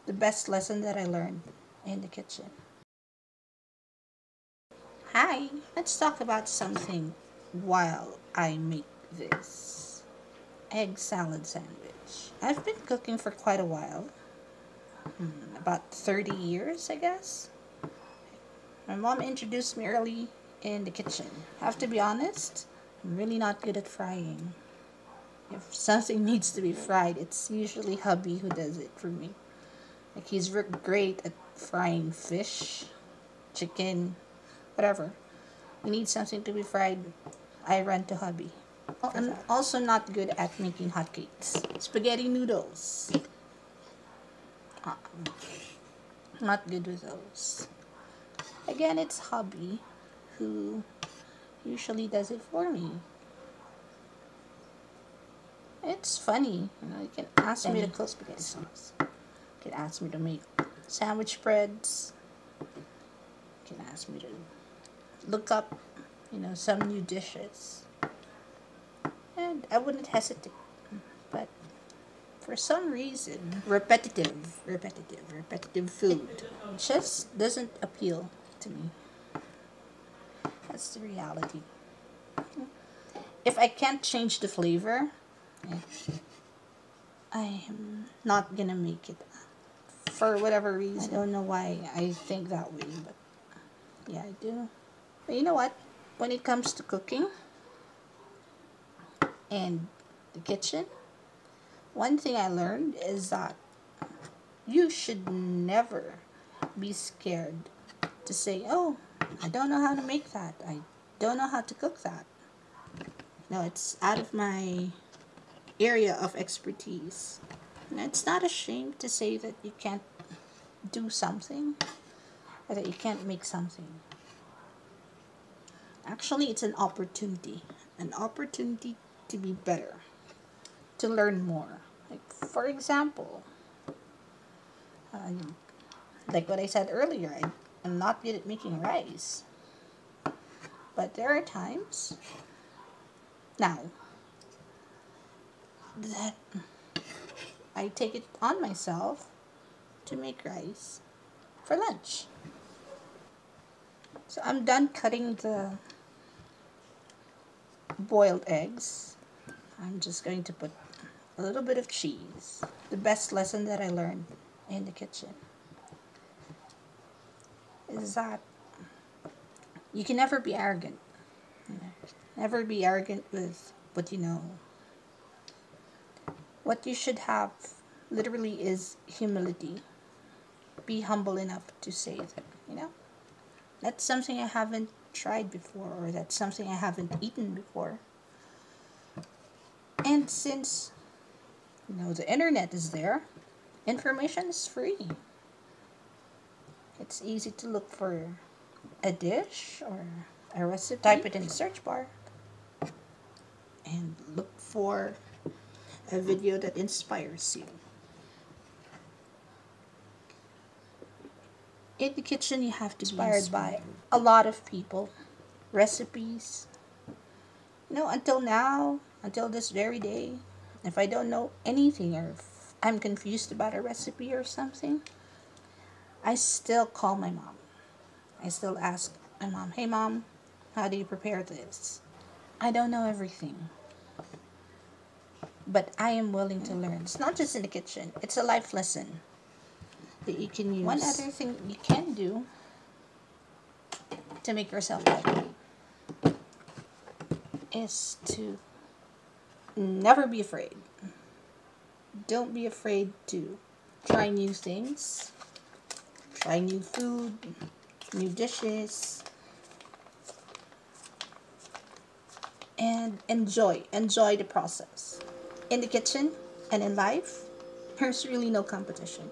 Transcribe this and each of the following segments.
The best lesson that I learned in the kitchen. Hi, let's talk about something while I make this egg salad sandwich. I've been cooking for quite a while, about 30 years, I guess. My mom introduced me early in the kitchen. I have to be honest, I'm really not good at frying. If something needs to be fried, it's usually hubby who does it for me. Like he's great at frying fish, chicken, whatever. We need something to be fried, I run to hubby. I'm also not good at making hotcakes. Spaghetti noodles. Uh, Not good with those. Again, it's hubby who usually does it for me. It's funny. You can ask me to cook spaghetti sauce. You can ask me to make sandwich breads. You can ask me to look up, some new dishes. And I wouldn't hesitate. But for some reason, repetitive food just doesn't appeal to me. That's the reality. If I can't change the flavor, I'm not gonna make it. For whatever reason. I don't know why I think that way, but yeah, I do. But you know what? When it comes to cooking and the kitchen, one thing I learned is that you should never be scared to say, oh, I don't know how to make that. I don't know how to cook that. No, it's out of my area of expertise. And it's not a shame to say that you can't do something or that you can't make something. Actually, it's an opportunity to be better, to learn more. Like, for example, like what I said earlier, I'm not good at making rice. But there are times now that I take it on myself to make rice for lunch. So I'm done cutting the boiled eggs. I'm just going to put a little bit of cheese. The best lesson that I learned in the kitchen is that you can never be arrogant. Never be arrogant with what you know. What you should have literally is humility. Be humble enough to say that, that's something I haven't tried before, or that's something I haven't eaten before. And since, the internet is there, information is free. It's easy to look for a dish or a recipe. Type it in the search bar and look for a video that inspires you. In the kitchen, you have to be inspired by a lot of people, recipes. Until now, until this very day, if I don't know anything or if I'm confused about a recipe or something, I still call my mom. I still ask my mom, hey mom, how do you prepare this? I don't know everything, but I am willing to learn. It's not just in the kitchen, it's a life lesson that you can use. One other thing you can do to make yourself better is to never be afraid. Don't be afraid to try new things, try new food, new dishes, and enjoy the process. In the kitchen and in life, there's really no competition.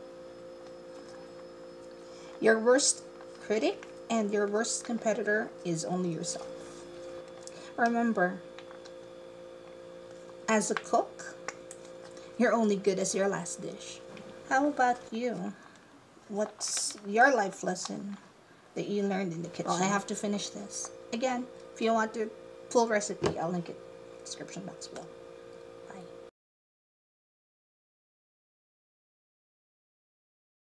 Your worst critic and your worst competitor is only yourself. Remember, as a cook, you're only good as your last dish. How about you? What's your life lesson that you learned in the kitchen? Well, I have to finish this. Again, if you want the full recipe, I'll link it in the description box below.